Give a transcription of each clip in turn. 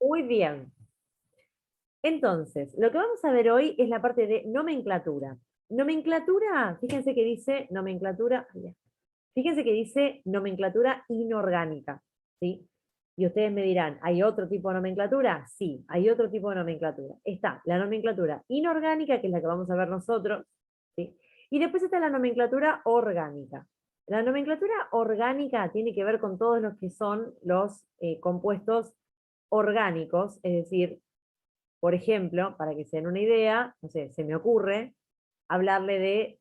Muy bien. Entonces, lo que vamos a ver hoy es la parte de nomenclatura. Nomenclatura, fíjense que dice nomenclatura, fíjense que dice nomenclatura inorgánica, ¿sí? Y ustedes me dirán, ¿hay otro tipo de nomenclatura? Sí, hay otro tipo de nomenclatura. Está la nomenclatura inorgánica, que es la que vamos a ver nosotros, ¿sí? Y después está la nomenclatura orgánica. La nomenclatura orgánica tiene que ver con todos los que son los compuestos orgánicos, es decir, por ejemplo, para que se den una idea, no sé, se me ocurre hablarles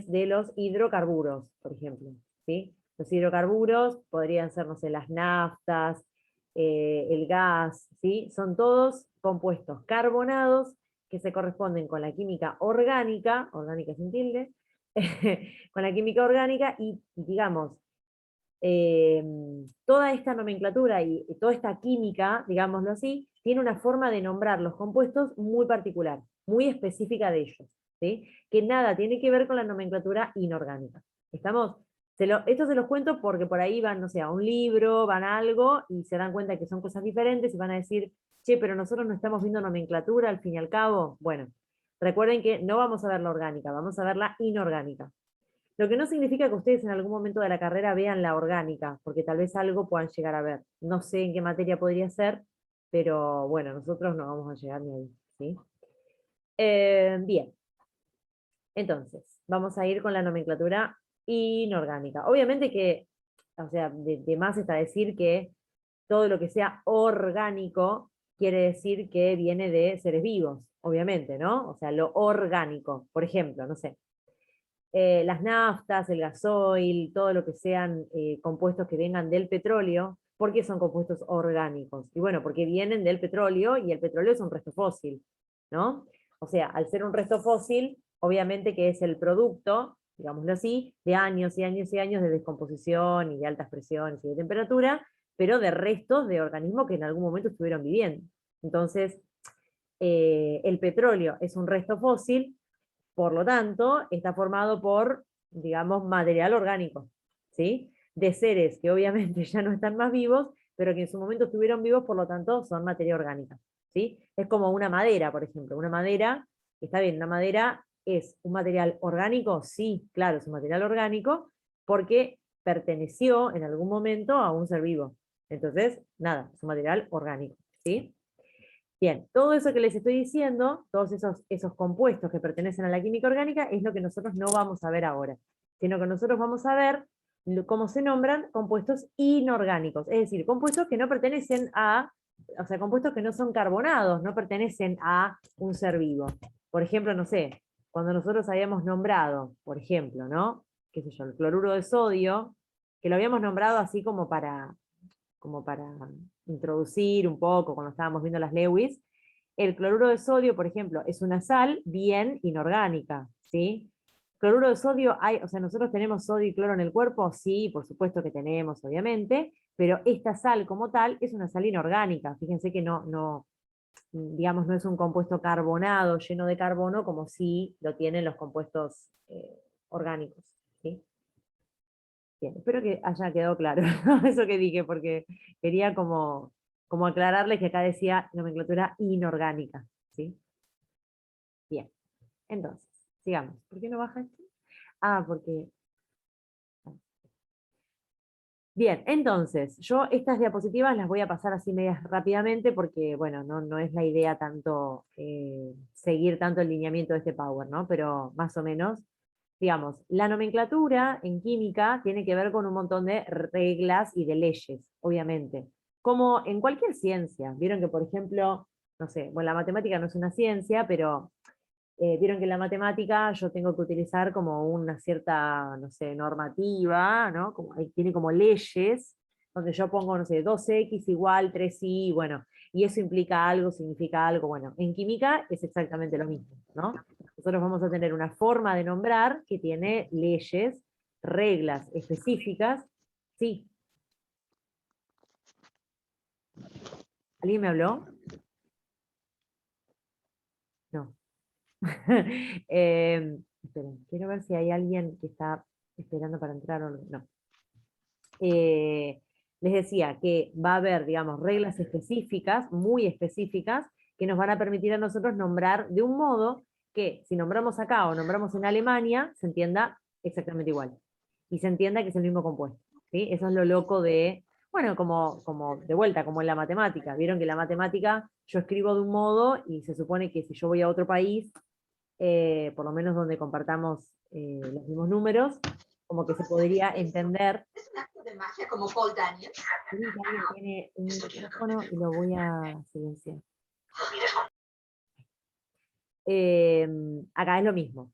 de los hidrocarburos, por ejemplo, ¿sí? Los hidrocarburos podrían ser, no sé, las naftas, el gas, ¿sí? Son todos compuestos carbonados que se corresponden con la química orgánica, orgánica sin tilde, con la química orgánica y, digamos, eh, toda esta nomenclatura y toda esta química, digámoslo así, tiene una forma de nombrar los compuestos muy particular, muy específica de ellos, ¿sí? Que nada tiene que ver con la nomenclatura inorgánica. ¿Estamos? Esto se los cuento porque por ahí van, no sé, a un libro, van a algo y se dan cuenta que son cosas diferentes y van a decir, che, pero nosotros no estamos viendo nomenclatura al fin y al cabo. Bueno, recuerden que no vamos a ver la orgánica, vamos a ver la inorgánica. Lo que no significa que ustedes en algún momento de la carrera vean la orgánica, porque tal vez algo puedan llegar a ver. No sé en qué materia podría ser, pero bueno, nosotros no vamos a llegar ni ahí, ¿sí? Bien, entonces, vamos a ir con la nomenclatura inorgánica. Obviamente que, o sea, de más está decir que todo lo que sea orgánico quiere decir que viene de seres vivos, obviamente, ¿no? O sea, lo orgánico, por ejemplo, no sé, las naftas, el gasoil, todo lo que sean compuestos que vengan del petróleo, ¿por qué son compuestos orgánicos? Y bueno, porque vienen del petróleo y el petróleo es un resto fósil, ¿no? O sea, al ser un resto fósil, obviamente que es el producto, digámoslo así, de años y años y años de descomposición y de altas presiones y de temperatura, pero de restos de organismos que en algún momento estuvieron viviendo. Entonces, el petróleo es un resto fósil, por lo tanto, está formado por, digamos, material orgánico, ¿sí? De seres que obviamente ya no están más vivos, pero que en su momento estuvieron vivos, por lo tanto, son materia orgánica, ¿sí? Es como una madera, por ejemplo. Una madera, está bien, una madera es un material orgánico, sí, claro, es un material orgánico, porque perteneció en algún momento a un ser vivo. Entonces, nada, es un material orgánico, ¿sí? Bien, todo eso que les estoy diciendo, todos esos compuestos que pertenecen a la química orgánica, es lo que nosotros no vamos a ver ahora, sino que nosotros vamos a ver cómo se nombran compuestos inorgánicos, es decir, compuestos que no pertenecen a, o sea, compuestos que no son carbonados, no pertenecen a un ser vivo. Por ejemplo, no sé, cuando nosotros habíamos nombrado, por ejemplo, ¿no? Qué sé yo, el cloruro de sodio, que lo habíamos nombrado así como para introducir un poco cuando estábamos viendo las Lewis, el cloruro de sodio, por ejemplo, es una sal bien inorgánica, ¿sí? Cloruro de sodio hay, o sea, nosotros tenemos sodio y cloro en el cuerpo, sí, por supuesto que tenemos, obviamente, pero esta sal como tal es una sal inorgánica. Fíjense que no, digamos, no es un compuesto carbonado lleno de carbono como sí lo tienen los compuestos orgánicos, ¿sí? Bien, espero que haya quedado claro eso que dije, porque quería como aclararles que acá decía nomenclatura inorgánica, ¿sí? Bien, entonces, sigamos. ¿Por qué no baja esto? Ah, porque... Bien, entonces, yo estas diapositivas las voy a pasar así medias rápidamente porque, bueno, no es la idea tanto seguir tanto el lineamiento de este Power, ¿no? Pero más o menos, digamos, la nomenclatura en química tiene que ver con un montón de reglas y de leyes, obviamente. Como en cualquier ciencia. Vieron que, por ejemplo, no sé, bueno, la matemática no es una ciencia, pero vieron que en la matemática yo tengo que utilizar como una cierta, no sé, normativa, ¿no? Como, ahí tiene como leyes, donde yo pongo, no sé, 2x igual 3y, bueno, y eso implica algo, significa algo, bueno, en química es exactamente lo mismo, ¿no? Nosotros vamos a tener una forma de nombrar que tiene leyes, reglas específicas, sí. ¿Alguien me habló? No. Esperen, quiero ver si hay alguien que está esperando para entrar o no. No. les decía que va a haber, digamos, reglas específicas, muy específicas, que nos van a permitir a nosotros nombrar de un modo que si nombramos acá o nombramos en Alemania, se entienda exactamente igual. Y se entienda que es el mismo compuesto. ¿Sí? Eso es lo loco de, bueno, como de vuelta, como en la matemática. Vieron que en la matemática yo escribo de un modo y se supone que si yo voy a otro país, por lo menos donde compartamos los mismos números, como que se podría entender. Es un acto de magia como Paul Daniels. Alguien tiene un micrófono y lo voy a silenciar. Acá es lo mismo.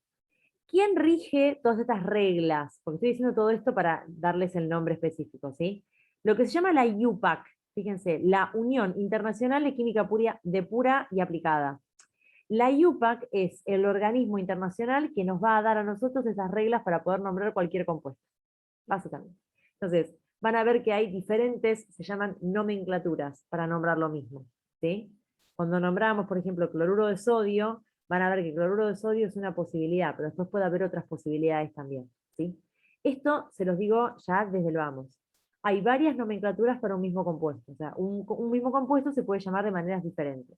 ¿Quién rige todas estas reglas? Porque estoy diciendo todo esto para darles el nombre específico, ¿sí? Lo que se llama la IUPAC, fíjense, la Unión Internacional de Química Pura y Aplicada. La IUPAC es el organismo internacional que nos va a dar a nosotros esas reglas para poder nombrar cualquier compuesto, básicamente. Entonces, van a ver que hay diferentes, se llaman nomenclaturas para nombrar lo mismo, ¿sí? Cuando nombramos, por ejemplo, cloruro de sodio, van a ver que cloruro de sodio es una posibilidad, pero después puede haber otras posibilidades también, ¿sí? Esto se los digo ya desde el vamos. Hay varias nomenclaturas para un mismo compuesto, o sea, un mismo compuesto se puede llamar de maneras diferentes.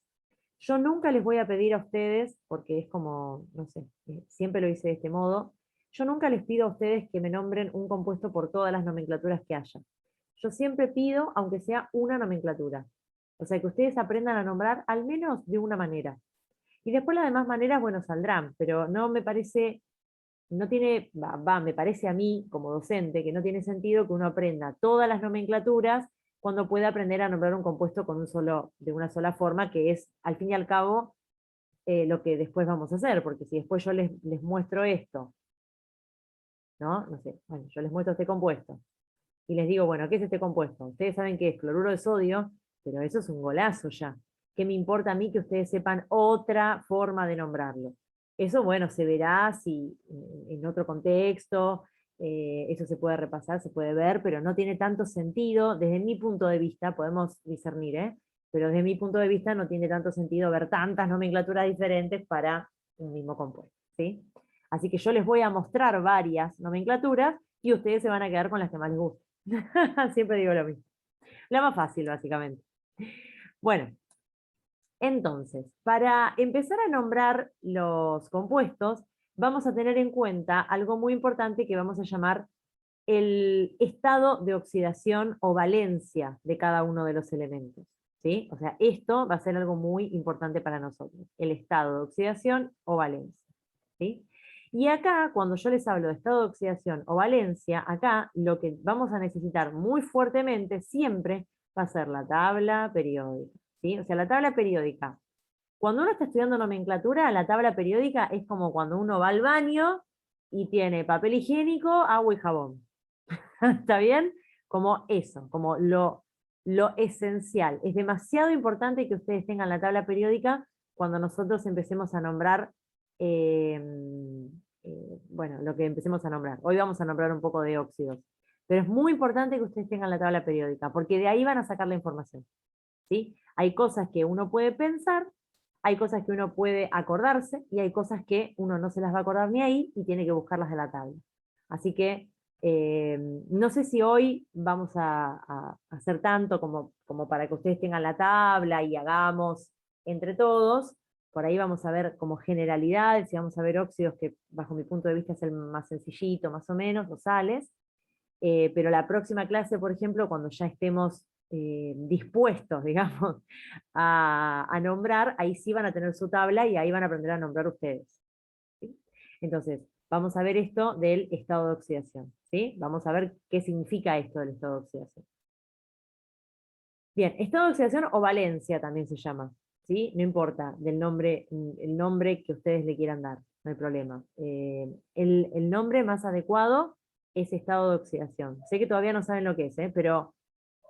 Yo nunca les voy a pedir a ustedes, porque es como, no sé, siempre lo hice de este modo, yo nunca les pido a ustedes que me nombren un compuesto por todas las nomenclaturas que haya. Yo siempre pido, aunque sea una nomenclatura. O sea, que ustedes aprendan a nombrar al menos de una manera. Y después las demás maneras, bueno, saldrán, pero no me parece, no tiene, me parece a mí, como docente, que no tiene sentido que uno aprenda todas las nomenclaturas cuando puede aprender a nombrar un compuesto con de una sola forma, que es, al fin y al cabo, lo que después vamos a hacer, porque si después yo les muestro esto, ¿no? No sé, bueno, yo les muestro este compuesto, y les digo, bueno, ¿qué es este compuesto? Ustedes saben que es cloruro de sodio, pero eso es un golazo ya. ¿Qué me importa a mí que ustedes sepan otra forma de nombrarlo? Eso, bueno, se verá si en otro contexto, eso se puede repasar, se puede ver, pero no tiene tanto sentido, desde mi punto de vista, podemos discernir, pero desde mi punto de vista no tiene tanto sentido ver tantas nomenclaturas diferentes para un mismo compuesto, ¿sí? Así que yo les voy a mostrar varias nomenclaturas y ustedes se van a quedar con las que más les gusten. Siempre digo lo mismo. La más fácil, básicamente. Bueno, entonces, para empezar a nombrar los compuestos, vamos a tener en cuenta algo muy importante que vamos a llamar el estado de oxidación o valencia de cada uno de los elementos. ¿Sí? O sea, esto va a ser algo muy importante para nosotros, el estado de oxidación o valencia. ¿Sí? Y acá, cuando yo les hablo de estado de oxidación o valencia, acá lo que vamos a necesitar muy fuertemente siempre va a ser la tabla periódica. ¿Sí? O sea, la tabla periódica. Cuando uno está estudiando nomenclatura, la tabla periódica es como cuando uno va al baño y tiene papel higiénico, agua y jabón. ¿Está bien? Como eso, como lo esencial. Es demasiado importante que ustedes tengan la tabla periódica cuando nosotros empecemos a nombrar, eh, bueno, lo que empecemos a nombrar. Hoy vamos a nombrar un poco de óxidos. Pero es muy importante que ustedes tengan la tabla periódica, porque de ahí van a sacar la información. ¿Sí? Hay cosas que uno puede pensar, hay cosas que uno puede acordarse, y hay cosas que uno no se las va a acordar ni ahí y tiene que buscarlas de la tabla. Así que no sé si hoy vamos a hacer tanto como para que ustedes tengan la tabla y hagamos entre todos. Por ahí vamos a ver como generalidades y vamos a ver óxidos que bajo mi punto de vista es el más sencillito, más o menos, los sales. Pero la próxima clase, por ejemplo, cuando ya estemos dispuestos, digamos, a nombrar, ahí sí van a tener su tabla y ahí van a aprender a nombrar ustedes. ¿Sí? Entonces, vamos a ver esto del estado de oxidación. ¿Sí? Vamos a ver qué significa esto del estado de oxidación. Bien, estado de oxidación o valencia también se llama. ¿Sí? No importa el nombre que ustedes le quieran dar, no hay problema. El nombre más adecuado es estado de oxidación. Sé que todavía no saben lo que es, pero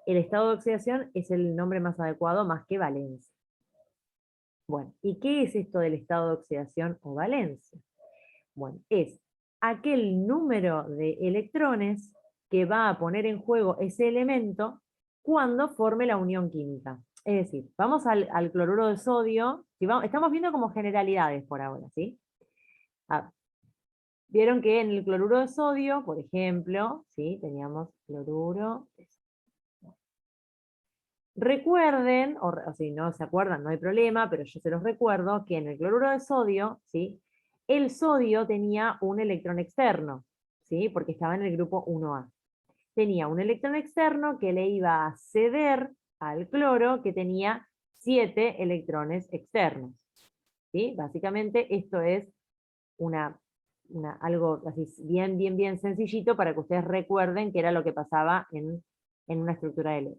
el estado de oxidación es el nombre más adecuado más que valencia. Bueno, ¿y qué es esto del estado de oxidación o valencia? Bueno, es aquel número de electrones que va a poner en juego ese elemento cuando forme la unión química. Es decir, vamos al cloruro de sodio, estamos viendo como generalidades por ahora, ¿sí? Vieron que en el cloruro de sodio, por ejemplo, ¿sí? Teníamos cloruro de sodio. Recuerden, o si no se acuerdan, no hay problema, pero yo se los recuerdo, que en el cloruro de sodio, ¿sí? El sodio tenía un electrón externo, ¿sí? Porque estaba en el grupo 1A. Tenía un electrón externo que le iba a ceder al cloro, que tenía 7 electrones externos, ¿sí? Básicamente esto es algo así bien sencillito para que ustedes recuerden qué era lo que pasaba en una estructura de helio.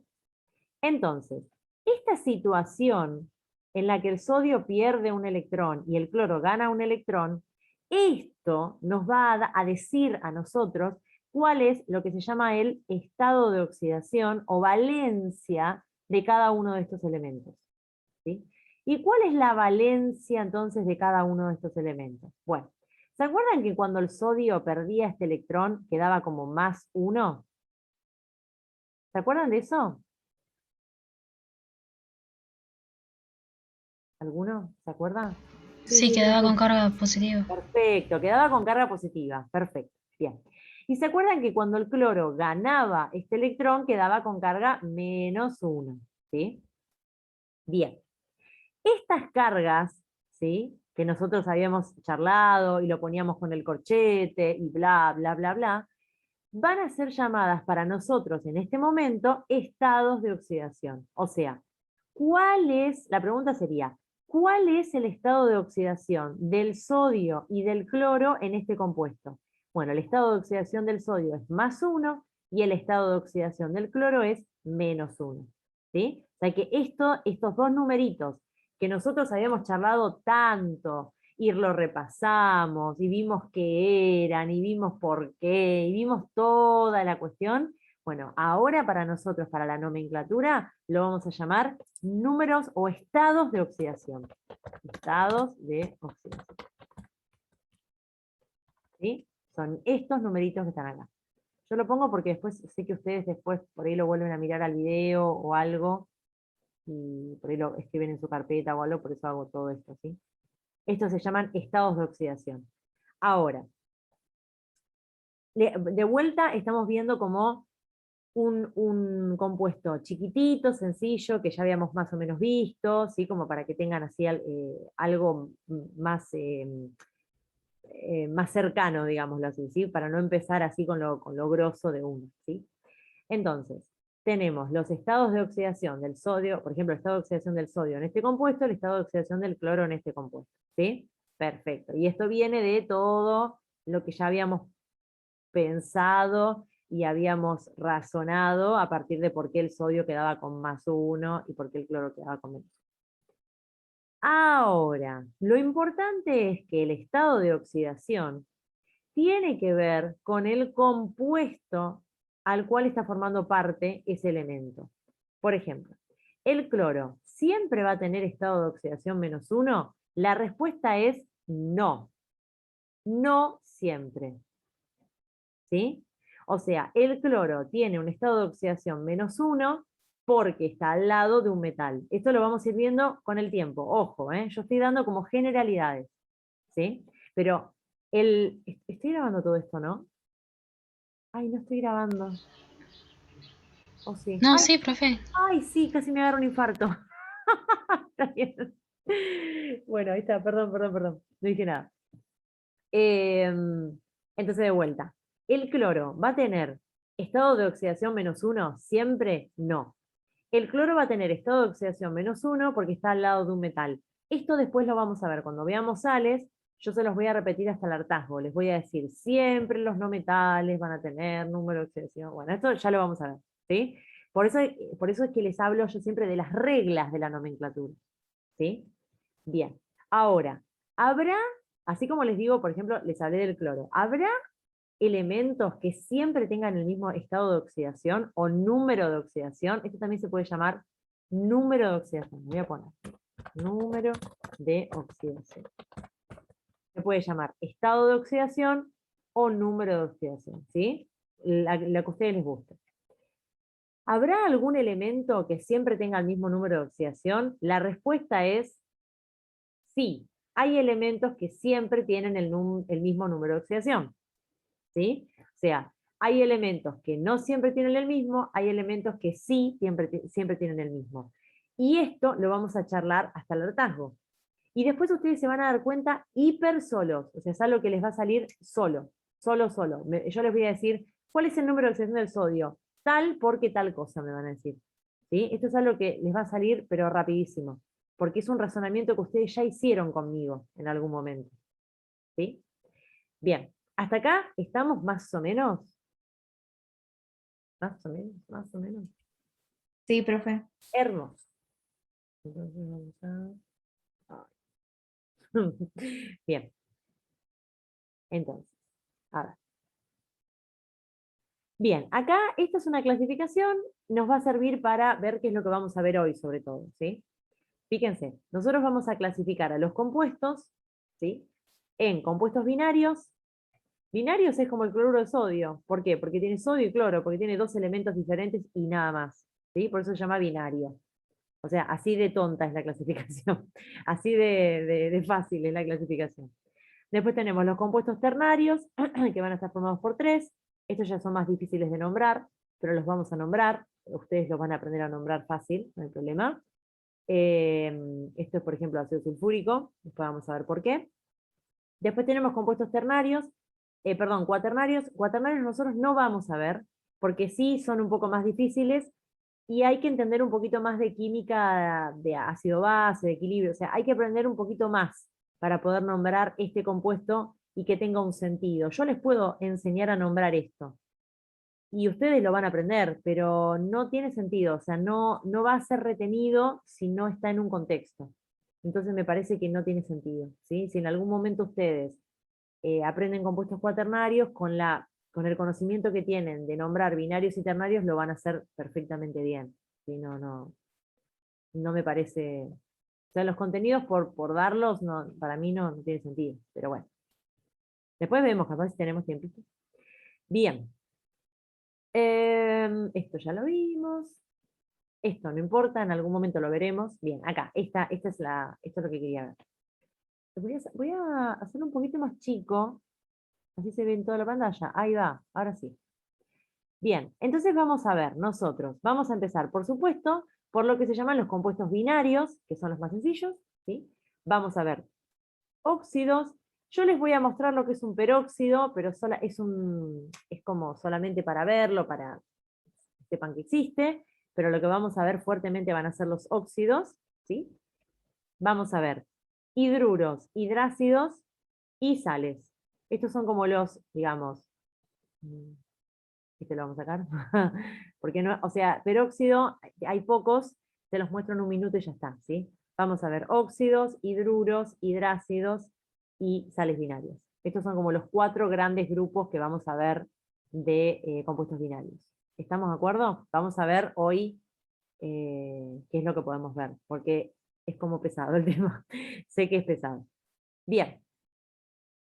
Entonces, esta situación en la que el sodio pierde un electrón y el cloro gana un electrón, esto nos va a decir a nosotros cuál es lo que se llama el estado de oxidación o valencia de cada uno de estos elementos, ¿sí? ¿Y cuál es la valencia entonces de cada uno de estos elementos? Bueno, ¿se acuerdan que cuando el sodio perdía este electrón quedaba como +1? ¿Se acuerdan de eso? ¿Alguno? ¿Se acuerda? Sí, Sí, sí, quedaba con perfecto. carga positiva. Perfecto, quedaba con carga positiva. Perfecto, bien. Y se acuerdan que cuando el cloro ganaba este electrón, quedaba con carga -1, ¿sí? Bien. Estas cargas, ¿sí? Que nosotros habíamos charlado y lo poníamos con el corchete y bla, van a ser llamadas para nosotros en este momento estados de oxidación. O sea, la pregunta sería, ¿cuál es el estado de oxidación del sodio y del cloro en este compuesto? Bueno, el estado de oxidación del sodio es +1 y el estado de oxidación del cloro es -1. ¿Sí? O sea que estos dos numeritos que nosotros habíamos charlado tanto, y lo repasamos, y vimos qué eran, y vimos por qué, y vimos toda la cuestión. Bueno, ahora para nosotros, para la nomenclatura, lo vamos a llamar números o estados de oxidación. Estados de oxidación. ¿Sí? Son estos numeritos que están acá. Yo lo pongo porque después sé que ustedes después por ahí lo vuelven a mirar al video o algo, y por ahí lo escriben en su carpeta o algo, por eso hago todo esto, ¿sí? Estos se llaman estados de oxidación. Ahora, de vuelta estamos viendo como un compuesto chiquitito, sencillo, que ya habíamos más o menos visto, ¿sí? Como para que tengan así algo más, más cercano, digámoslo así, ¿sí? Para no empezar así con lo grosso de uno, ¿sí? Entonces, tenemos los estados de oxidación del sodio, por ejemplo, el estado de oxidación del sodio en este compuesto, el estado de oxidación del cloro en este compuesto, ¿sí? Perfecto. Y esto viene de todo lo que ya habíamos pensado y habíamos razonado a partir de por qué el sodio quedaba con +1 y por qué el cloro quedaba con -1. Ahora, lo importante es que el estado de oxidación tiene que ver con el compuesto al cual está formando parte ese elemento. Por ejemplo, ¿el cloro siempre va a tener estado de oxidación -1? La respuesta es no. No siempre. ¿Sí? O sea, el cloro tiene un estado de oxidación -1 porque está al lado de un metal. Esto lo vamos a ir viendo con el tiempo. Ojo, yo estoy dando como generalidades. ¿Sí? Pero estoy grabando todo esto, ¿no? Ay, no estoy grabando. ¿O sí? No, Ay, sí, profe. ay, sí, casi me agarro un infarto. Está bien. Bueno, ahí está, perdón. No dije nada. Entonces, de vuelta. ¿El cloro va a tener estado de oxidación -1? ¿Siempre? No. El cloro va a tener estado de oxidación -1 porque está al lado de un metal. Esto después lo vamos a ver. Cuando veamos sales, yo se los voy a repetir hasta el hartazgo. Les voy a decir, siempre los no metales van a tener número de oxidación. Bueno, esto ya lo vamos a ver. ¿Sí? Por eso es que les hablo yo siempre de las reglas de la nomenclatura. ¿Sí? Bien. Ahora, habrá, así como les digo, por ejemplo, les hablé del cloro, ¿habrá elementos que siempre tengan el mismo estado de oxidación o número de oxidación? Esto también se puede llamar número de oxidación. Voy a poner número de oxidación. Se puede llamar estado de oxidación o número de oxidación, ¿sí? La que a ustedes les guste. ¿Habrá algún elemento que siempre tenga el mismo número de oxidación? La respuesta es sí. Hay elementos que siempre tienen el mismo número de oxidación, ¿sí? O sea, Hay elementos que no siempre tienen el mismo, hay elementos que sí siempre tienen el mismo. Y esto lo vamos a charlar hasta el hartazgo. Y después ustedes se van a dar cuenta hiper solos, o sea, es algo que les va a salir solo. Yo les voy a decir, ¿cuál es el número de oxidación del sodio? Tal porque tal cosa, me van a decir. ¿Sí? Esto es algo que les va a salir, pero rapidísimo, porque es un razonamiento que ustedes ya hicieron conmigo en algún momento. ¿Sí? Bien, hasta acá estamos más o menos. Más o menos. Sí, profe. Hermoso. Entonces vamos a... Bien. Entonces, a ver. Bien, acá esta es una clasificación, nos va a servir para ver qué es lo que vamos a ver hoy, sobre todo, ¿sí? Fíjense, nosotros vamos a clasificar a los compuestos, ¿sí? En compuestos binarios. Binarios es como el cloruro de sodio. ¿Por qué? Porque tiene sodio y cloro, porque tiene dos elementos diferentes y nada más, ¿sí? Por eso se llama binario. O sea, así de tonta es la clasificación, así de fácil es la clasificación. Después tenemos los compuestos ternarios, que van a estar formados por tres. Estos ya son más difíciles de nombrar, pero los vamos a nombrar. Ustedes los van a aprender a nombrar fácil, no hay problema. Esto es, por ejemplo, ácido sulfúrico, después vamos a ver por qué. Después tenemos compuestos ternarios, cuaternarios. Cuaternarios nosotros no vamos a ver, porque sí son un poco más difíciles, y hay que entender un poquito más de química de ácido-base, de equilibrio, o sea, hay que aprender un poquito más para poder nombrar este compuesto y que tenga un sentido. Yo les puedo enseñar a nombrar esto, y ustedes lo van a aprender, pero no tiene sentido, o sea, no va a ser retenido si no está en un contexto. Entonces me parece que no tiene sentido, ¿sí? Si en algún momento ustedes aprenden compuestos cuaternarios, con el conocimiento que tienen de nombrar binarios y ternarios, lo van a hacer perfectamente bien. ¿Sí? No me parece... O sea, los contenidos por darlos, no, para mí no tiene sentido, pero bueno. Después vemos, capaz si tenemos tiempito. Bien. Esto ya lo vimos. Esto no importa, en algún momento lo veremos. Bien, acá, esto es lo que quería ver. Voy a hacerlo un poquito más chico, así se ve en toda la pantalla. Ahí va, ahora sí. Bien, entonces vamos a ver, nosotros vamos a empezar, por supuesto, por lo que se llaman los compuestos binarios, que son los más sencillos, ¿sí? Vamos a ver óxidos. Yo les voy a mostrar lo que es un peróxido, pero es como solamente para verlo, para que sepan que existe, pero lo que vamos a ver fuertemente van a ser los óxidos, ¿sí? Vamos a ver hidruros, hidrácidos y sales. Estos son como los, digamos, este lo vamos a sacar, porque no, o sea, peróxido, hay pocos, te los muestro en un minuto y ya está, ¿sí? Vamos a ver óxidos, hidruros, hidrácidos y sales binarios. Estos son como los 4 grandes grupos que vamos a ver de compuestos binarios. ¿Estamos de acuerdo? Vamos a ver hoy qué es lo que podemos ver, porque es como pesado el tema. Sé que es pesado. Bien,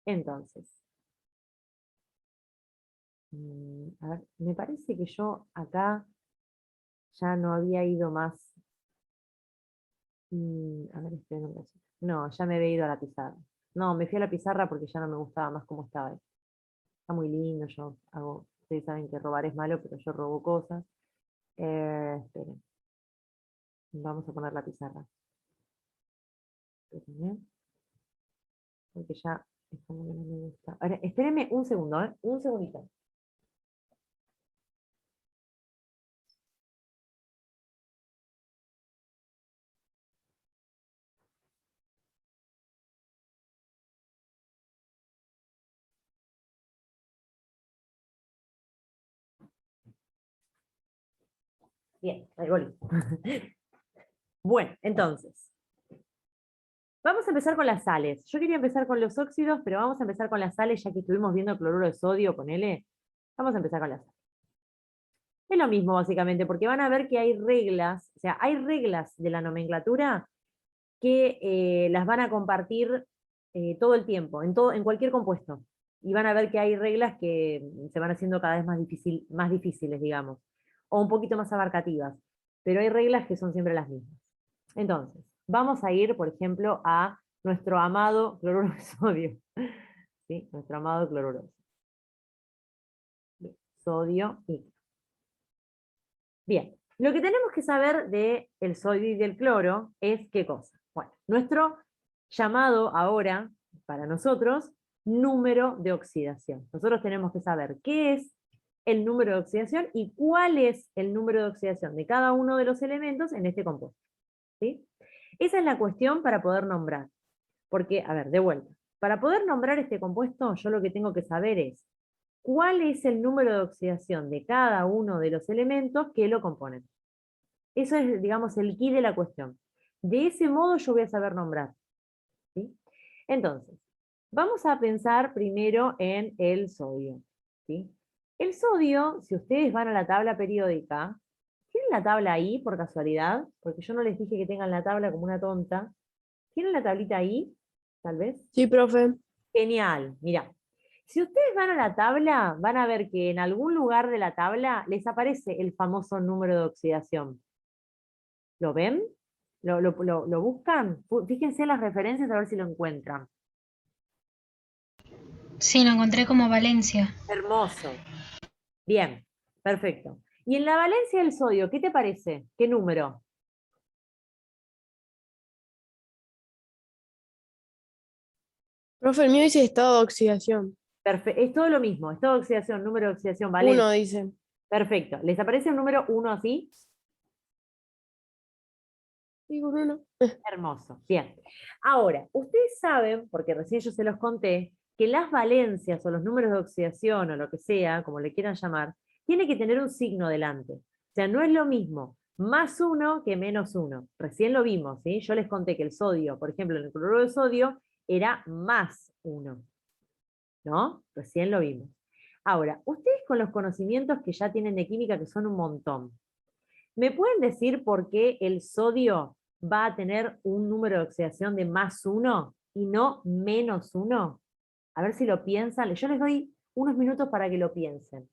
entonces. A ver, me parece que yo acá ya no había ido más. A ver, esperen un ratito. No, ya me había ido a la pizarra. No, me fui a la pizarra porque ya no me gustaba más cómo estaba. Está muy lindo, ustedes saben que robar es malo, pero yo robo cosas. Esperen, vamos a poner la pizarra. Esperen, porque ya es como que no me gusta. A ver, espérenme un segundo, un segundito. Bien, ahí volví. Bueno, entonces, vamos a empezar con las sales. Yo quería empezar con los óxidos, pero vamos a empezar con las sales, ya que estuvimos viendo el cloruro de sodio, ponele. Vamos a empezar con las sales. Es lo mismo, básicamente, porque van a ver que hay reglas, o sea, hay reglas de la nomenclatura que las van a compartir todo el tiempo, en cualquier compuesto. Y van a ver que hay reglas que se van haciendo cada vez más difíciles, digamos, o un poquito más abarcativas. Pero hay reglas que son siempre las mismas. Entonces, vamos a ir, por ejemplo, a nuestro amado cloruro de sodio. ¿Sí? Nuestro amado cloruro. Bien. sodio y... Bien, lo que tenemos que saber del sodio y del cloro es qué cosa. Bueno, nuestro llamado ahora, para nosotros, número de oxidación. Nosotros tenemos que saber qué es el número de oxidación y cuál es el número de oxidación de cada uno de los elementos en este compuesto. ¿Sí? Esa es la cuestión para poder nombrar. Porque, a ver, de vuelta, para poder nombrar este compuesto, yo lo que tengo que saber es cuál es el número de oxidación de cada uno de los elementos que lo componen. Eso es, digamos, el quid de la cuestión. De ese modo yo voy a saber nombrar. ¿Sí? Entonces, vamos a pensar primero en el sodio. ¿Sí? El sodio, si ustedes van a la tabla periódica, ¿tienen la tabla ahí por casualidad? Porque yo no les dije que tengan la tabla como una tonta. ¿Tienen la tablita ahí? Tal vez. Sí, profe. Genial, mira. Si ustedes van a la tabla, van a ver que en algún lugar de la tabla les aparece el famoso número de oxidación. ¿Lo ven? ¿Lo buscan? Fíjense en las referencias a ver si lo encuentran. Sí, lo encontré como Valencia. Hermoso. Bien, perfecto. Y en la valencia del sodio, ¿qué te parece? ¿Qué número? Profe, el mío dice estado de oxidación. Es todo lo mismo, estado de oxidación, número de oxidación, valencia. 1 dice. Perfecto. ¿Les aparece un número 1 así? Digo 1. Hermoso. Bien. Ahora, ustedes saben, porque recién yo se los conté, que las valencias o los números de oxidación o lo que sea, como le quieran llamar, tiene que tener un signo delante. O sea, no es lo mismo +1 que -1. Recién lo vimos, ¿sí? Yo les conté que el sodio, por ejemplo, en el cloruro de sodio, era +1. ¿No? Recién lo vimos. Ahora, ustedes con los conocimientos que ya tienen de química, que son un montón, ¿me pueden decir por qué el sodio va a tener un número de oxidación de +1 y no -1? A ver si lo piensan. Yo les doy unos minutos para que lo piensen.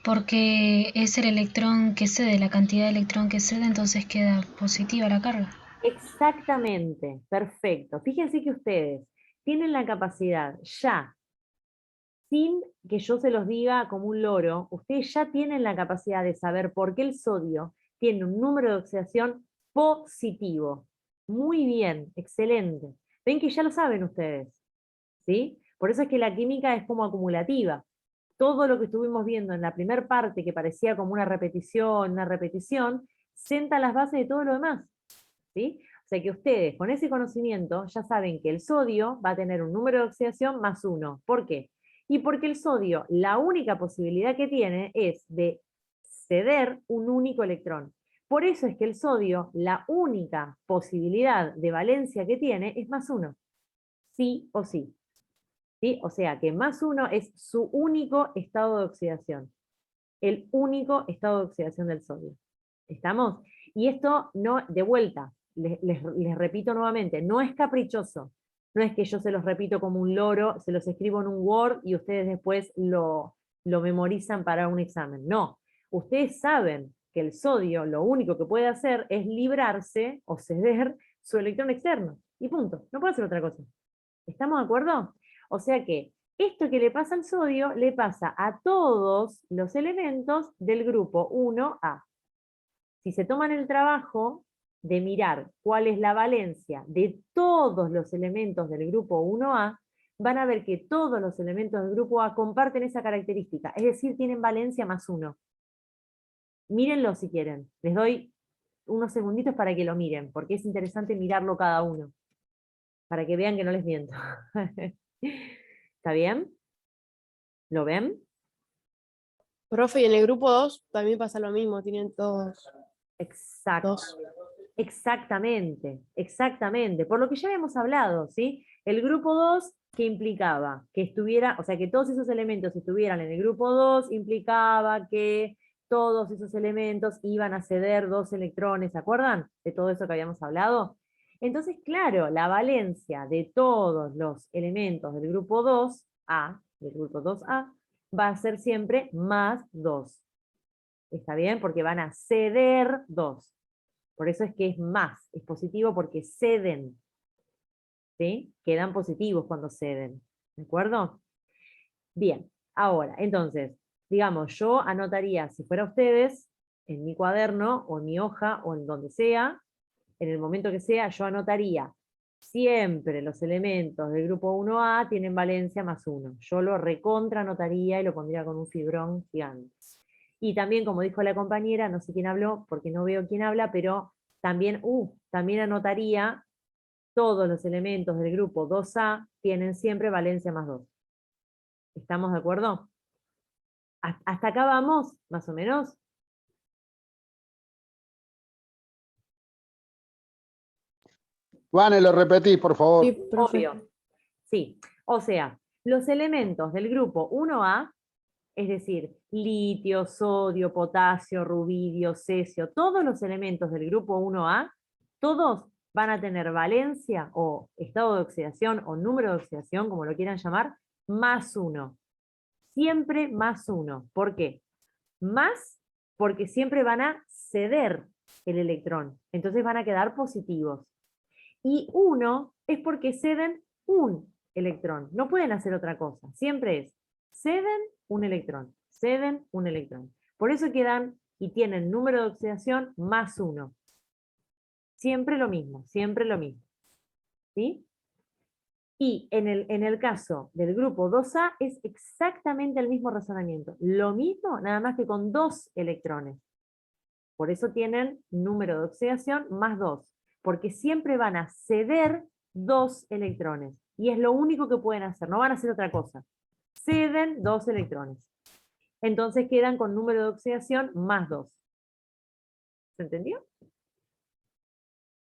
Porque es el electrón que cede, la cantidad de electrón que cede, entonces queda positiva la carga. Exactamente, perfecto. Fíjense que ustedes tienen la capacidad ya, sin que yo se los diga como un loro, ustedes ya tienen la capacidad de saber por qué el sodio tiene un número de oxidación positivo. Muy bien, excelente. Ven que ya lo saben ustedes, ¿sí? Por eso es que la química es como acumulativa. Todo lo que estuvimos viendo en la primera parte, que parecía como una repetición, senta las bases de todo lo demás, ¿sí? O sea que ustedes, con ese conocimiento, ya saben que el sodio va a tener un número de oxidación +1. ¿Por qué? Y porque el sodio, la única posibilidad que tiene es de ceder un único electrón. Por eso es que el sodio, la única posibilidad de valencia que tiene es +1. Sí o sí. ¿Sí? O sea que +1 es su único estado de oxidación. El único estado de oxidación del sodio. ¿Estamos? Y esto no, de vuelta, les repito nuevamente, no es caprichoso. No es que yo se los repito como un loro, se los escribo en un Word y ustedes después lo memorizan para un examen. No, ustedes saben que el sodio lo único que puede hacer es librarse o ceder su electrón externo. Y punto, no puede hacer otra cosa. ¿Estamos de acuerdo? O sea que esto que le pasa al sodio le pasa a todos los elementos del grupo 1A. Si se toman el trabajo de mirar cuál es la valencia de todos los elementos del grupo 1A, van a ver que todos los elementos del grupo A comparten esa característica, es decir, tienen valencia +1. Mírenlo si quieren. Les doy unos segunditos para que lo miren, porque es interesante mirarlo cada uno, para que vean que no les miento. ¿Está bien? ¿Lo ven? Profe, y en el grupo 2 también pasa lo mismo, tienen todos Exacto. 2. Exactamente, exactamente. Por lo que ya habíamos hablado, ¿sí? El grupo 2, que implicaba que estuviera, o sea, que todos esos elementos estuvieran en el grupo 2, implicaba que todos esos elementos iban a ceder 2 electrones, ¿se acuerdan de todo eso que habíamos hablado? Entonces, claro, la valencia de todos los elementos del grupo 2A, del grupo 2A, va a ser siempre +2. ¿Está bien? Porque van a ceder 2. Por eso es que es más, es positivo porque ceden. ¿sí? Quedan positivos cuando ceden, ¿de acuerdo? Bien, ahora, entonces, digamos, yo anotaría, si fuera ustedes, en mi cuaderno, o en mi hoja, o en donde sea, en el momento que sea, yo anotaría siempre los elementos del grupo 1A tienen valencia +1. Yo lo recontra anotaría y lo pondría con un fibrón gigante. Y también, como dijo la compañera, no sé quién habló, porque no veo quién habla, pero también, también anotaría todos los elementos del grupo 2A tienen siempre valencia +2. ¿Estamos de acuerdo? ¿Hasta acá vamos, más o menos? Vane, lo repetís, por favor. Sí, profe. Obvio. Sí. O sea, los elementos del grupo 1A, es decir, litio, sodio, potasio, rubidio, cesio, todos los elementos del grupo 1A, todos van a tener valencia o estado de oxidación o número de oxidación, como lo quieran llamar, +1. Siempre +1. ¿Por qué? Más porque siempre van a ceder el electrón. Entonces van a quedar positivos. Y 1 es porque ceden un electrón. No pueden hacer otra cosa. Siempre es ceden un electrón, ceden un electrón. Por eso quedan y tienen número de oxidación +1. Siempre lo mismo, siempre lo mismo. ¿Sí? Y en el caso del grupo 2A es exactamente el mismo razonamiento. Lo mismo, nada más que con 2 electrones. Por eso tienen número de oxidación +2. Porque siempre van a ceder 2 electrones. Y es lo único que pueden hacer, no van a hacer otra cosa. Ceden 2 electrones. Entonces quedan con número de oxidación +2. ¿Se entendió?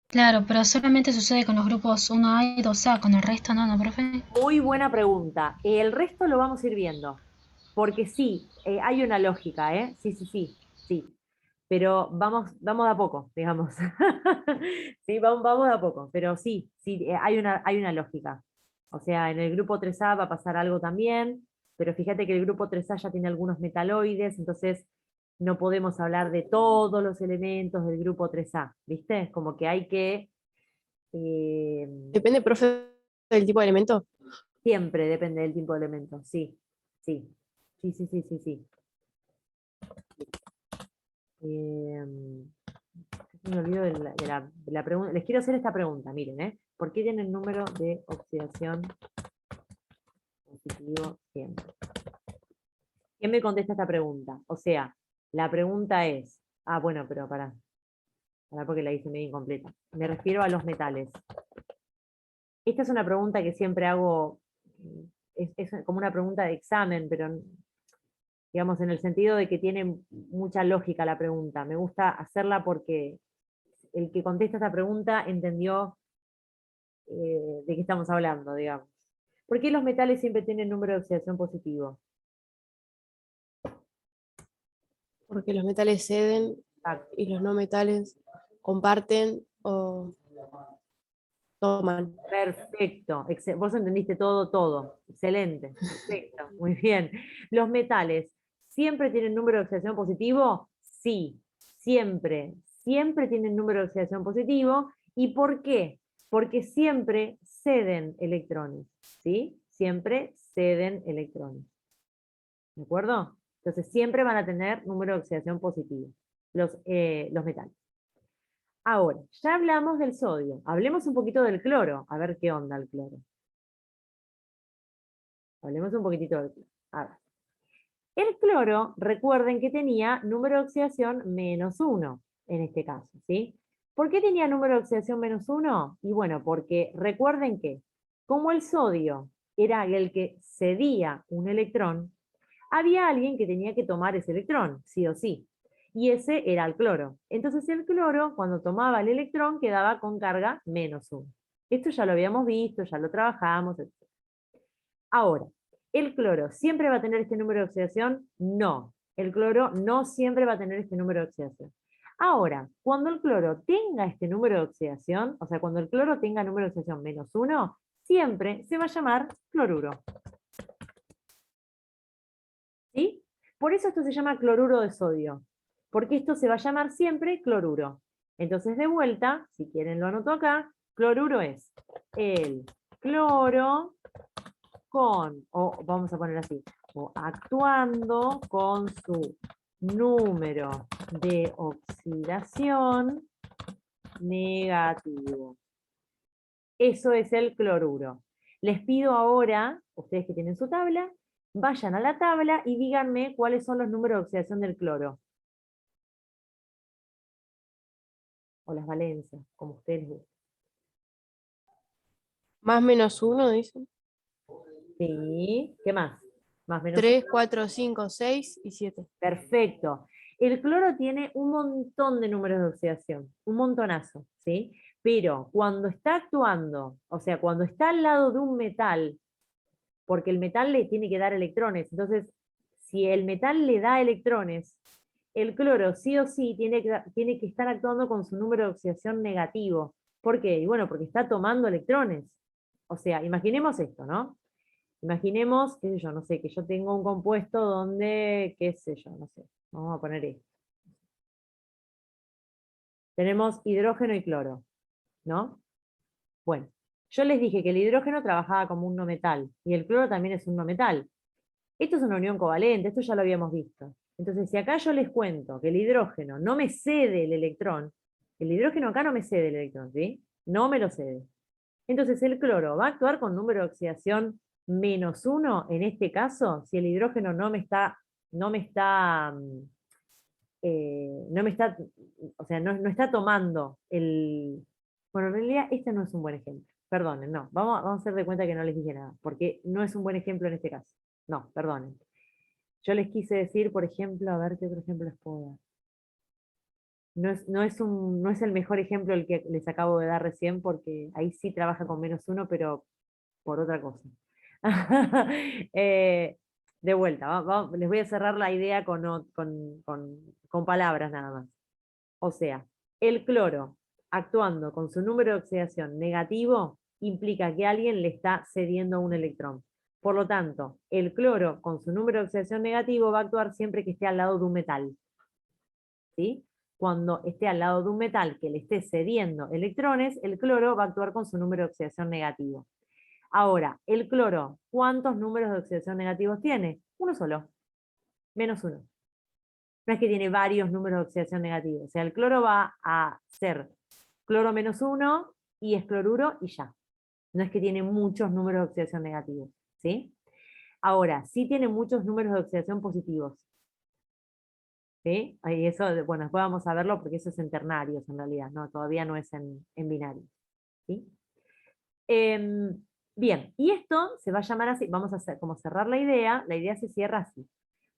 Claro, pero solamente sucede con los grupos 1A y 2A, con el resto no, ¿no, profe? Muy buena pregunta. El resto lo vamos a ir viendo. Porque sí, hay una lógica, ¿eh? Sí, sí, sí, sí. Pero vamos de a poco, digamos. Sí, vamos de a poco. Pero sí, sí, hay una lógica. O sea, en el grupo 3A va a pasar algo también, pero fíjate que el grupo 3A ya tiene algunos metaloides, entonces no podemos hablar de todos los elementos del grupo 3A, ¿viste? Como que hay que... eh, Depende, profe, del tipo de elemento. siempre depende del tipo de elemento, sí, sí, sí, sí, sí, sí, sí. Me olvido de la pregunta. Les quiero hacer esta pregunta, miren, ¿eh? ¿Por qué tienen número de oxidación positivo siempre? ¿Quién me contesta esta pregunta? O sea, la pregunta es, bueno, pero pará porque la hice medio incompleta. Me refiero a los metales. Esta es una pregunta que siempre hago, es como una pregunta de examen, pero digamos en el sentido de que tiene mucha lógica la pregunta. Me gusta hacerla porque el que contesta esta pregunta entendió de qué estamos hablando, digamos. ¿Por qué los metales siempre tienen número de oxidación positivo? Porque los metales ceden Exacto. y los no metales comparten o toman. Perfecto. Vos entendiste todo, todo. Excelente. Perfecto. Muy bien. ¿Los metales siempre tienen número de oxidación positivo? Sí, siempre. Siempre tienen número de oxidación positivo. ¿Y por qué? Porque siempre ceden electrones. ¿Sí? Siempre ceden electrones. ¿De acuerdo? Entonces siempre van a tener número de oxidación positivo, los metales. Ahora, ya hablamos del sodio, hablemos un poquito del cloro, a ver qué onda el cloro. Hablemos un poquitito del cloro. A ver. El cloro, recuerden que tenía número de oxidación -1, en este caso, ¿sí? ¿Por qué tenía número de oxidación -1? Y bueno, porque recuerden que, como el sodio era el que cedía un electrón, había alguien que tenía que tomar ese electrón, sí o sí. Y ese era el cloro. Entonces el cloro, cuando tomaba el electrón, quedaba con carga -1. Esto ya lo habíamos visto, ya lo trabajamos, etc. Ahora, ¿el cloro siempre va a tener este número de oxidación? No. El cloro no siempre va a tener este número de oxidación. Ahora, cuando el cloro tenga este número de oxidación, o sea, cuando el cloro tenga número de oxidación -1, siempre se va a llamar cloruro. ¿Sí? Por eso esto se llama cloruro de sodio, porque esto se va a llamar siempre cloruro. Entonces, de vuelta, si quieren lo anoto acá, Cloruro es el cloro con, o vamos a poner así, o actuando con su número de oxidación negativo. Eso es el cloruro. Les pido ahora, ustedes que tienen su tabla, vayan a la tabla y díganme cuáles son los números de oxidación del cloro. O las valencias, como ustedes gusten. Más menos 1, dicen. Sí, ¿qué más? Más menos 3, 4, 5, 6 y 7. Perfecto. El cloro tiene un montón de números de oxidación, un montonazo, ¿sí? Pero cuando está actuando, o sea, cuando está al lado de un metal, porque el metal le tiene que dar electrones, entonces, si el metal le da electrones, el cloro sí o sí tiene que estar actuando con su número de oxidación negativo. ¿Por qué? Y bueno, porque está tomando electrones. O sea, imaginemos esto, ¿no? Imaginemos, qué sé yo, no sé, que yo tengo un compuesto donde, qué sé yo, no sé, vamos a poner esto. Tenemos hidrógeno y cloro, ¿no? Bueno, yo les dije que el hidrógeno trabajaba como un no metal, y el cloro también es un no metal. Esto es una unión covalente, esto ya lo habíamos visto. Entonces, si acá yo les cuento que el hidrógeno no me cede el electrón, el hidrógeno acá no me cede el electrón, ¿sí? No me lo cede. Entonces, el cloro va a actuar con número de oxidación -1, en este caso, si el hidrógeno no me está, o sea, no está tomando el... Bueno, en realidad este no es un buen ejemplo. Perdonen, no. Vamos a hacer de cuenta que no les dije nada, porque no es un buen ejemplo en este caso. No, perdonen. Yo les quise decir, por ejemplo, a ver qué otro ejemplo les puedo dar. No es el mejor ejemplo el que les acabo de dar recién, porque ahí sí trabaja con -1, pero por otra cosa. De vuelta, les voy a cerrar la idea con palabras nada más. O sea, el cloro actuando con su número de oxidación negativo implica que alguien le está cediendo un electrón. Por lo tanto, el cloro con su número de oxidación negativo va a actuar siempre que esté al lado de un metal. ¿Sí? Cuando esté al lado de un metal que le esté cediendo electrones, el cloro va a actuar con su número de oxidación negativo. Ahora, el cloro, ¿cuántos números de oxidación negativos tiene? Uno solo, -1. No es que tiene varios números de oxidación negativos. O sea, el cloro va a ser cloro -1 y es cloruro y ya. No es que tiene muchos números de oxidación negativos. ¿Sí? Ahora, sí tiene muchos números de oxidación positivos. ¿Sí? Y eso, bueno, después vamos a verlo porque eso es en ternarios en realidad, no, todavía no es en binarios. ¿Sí? Bien, y esto se va a llamar así, vamos a hacer como cerrar la idea se cierra así.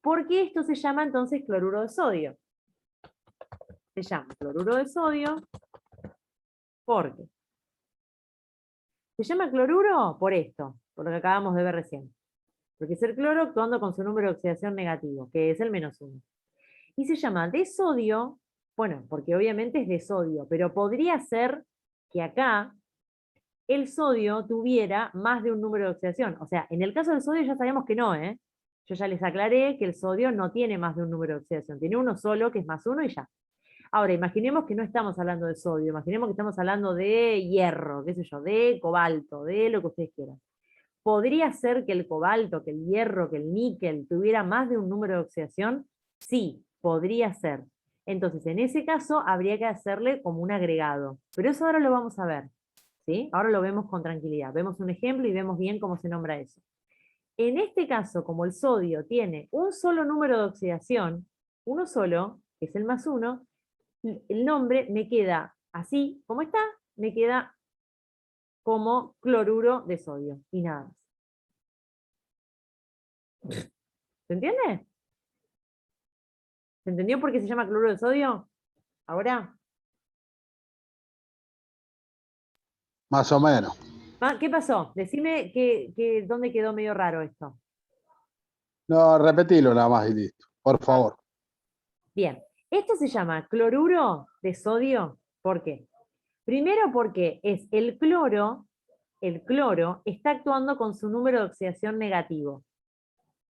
¿Por qué esto se llama entonces cloruro de sodio? Se llama cloruro de sodio porque se llama cloruro por esto, por lo que acabamos de ver recién. Porque es el cloro actuando con su número de oxidación negativo, que es el -1. Y se llama de sodio, bueno, porque obviamente es de sodio, pero podría ser que acá el sodio tuviera más de un número de oxidación. O sea, en el caso del sodio ya sabemos que no, ¿eh? Yo ya les aclaré que el sodio no tiene más de un número de oxidación, tiene uno solo, que es +1 y ya. Ahora, imaginemos que no estamos hablando de sodio, imaginemos que estamos hablando de hierro, qué sé yo, de cobalto, de lo que ustedes quieran. ¿Podría ser que el cobalto, que el hierro, que el níquel tuviera más de un número de oxidación? Sí, podría ser. Entonces, en ese caso, habría que hacerle como un agregado. Pero eso ahora lo vamos a ver. ¿Sí? Ahora lo vemos con tranquilidad. Vemos un ejemplo y vemos bien cómo se nombra eso. En este caso, como el sodio tiene un solo número de oxidación, uno solo, que es el +1, el nombre me queda así, como está, me queda como cloruro de sodio, y nada más. ¿Se entiende? ¿Se entendió por qué se llama cloruro de sodio? ¿Ahora? Más o menos. ¿Qué pasó? Decime dónde quedó medio raro esto. No, repetilo nada más y listo. Por favor. Bien, esto se llama cloruro de sodio. ¿Por qué? Primero porque es el cloro está actuando con su número de oxidación negativo.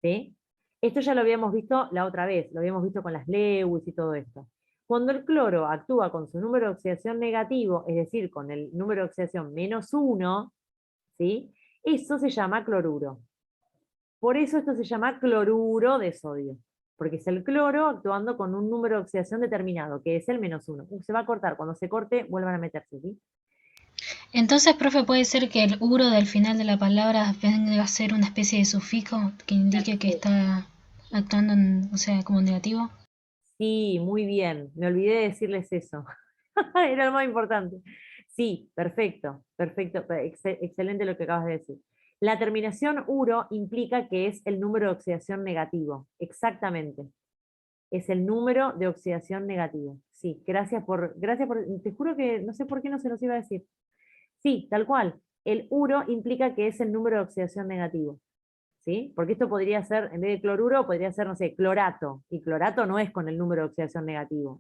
¿Sí? Esto ya lo habíamos visto la otra vez, lo habíamos visto con las Lewis y todo esto. Cuando el cloro actúa con su número de oxidación negativo, es decir, con el número de oxidación -1, ¿sí? Eso se llama cloruro. Por eso esto se llama cloruro de sodio, porque es el cloro actuando con un número de oxidación determinado, que es el -1. Se va a cortar, cuando se corte, vuelvan a meterse, ¿sí? Entonces, profe, puede ser que el uro del final de la palabra venga a ser una especie de sufijo que indique que está actuando, o sea, como negativo. Sí, muy bien. Me olvidé de decirles eso. Era lo más importante. Sí, perfecto, perfecto. Excelente lo que acabas de decir. La terminación uro implica que es el número de oxidación negativo. Exactamente. Es el número de oxidación negativo. Sí, gracias por, te juro que no sé por qué no se nos iba a decir. Sí, tal cual. El uro implica que es el número de oxidación negativo. ¿Sí? Porque esto podría ser, en vez de cloruro, podría ser, no sé, clorato. Y clorato no es con el número de oxidación negativo.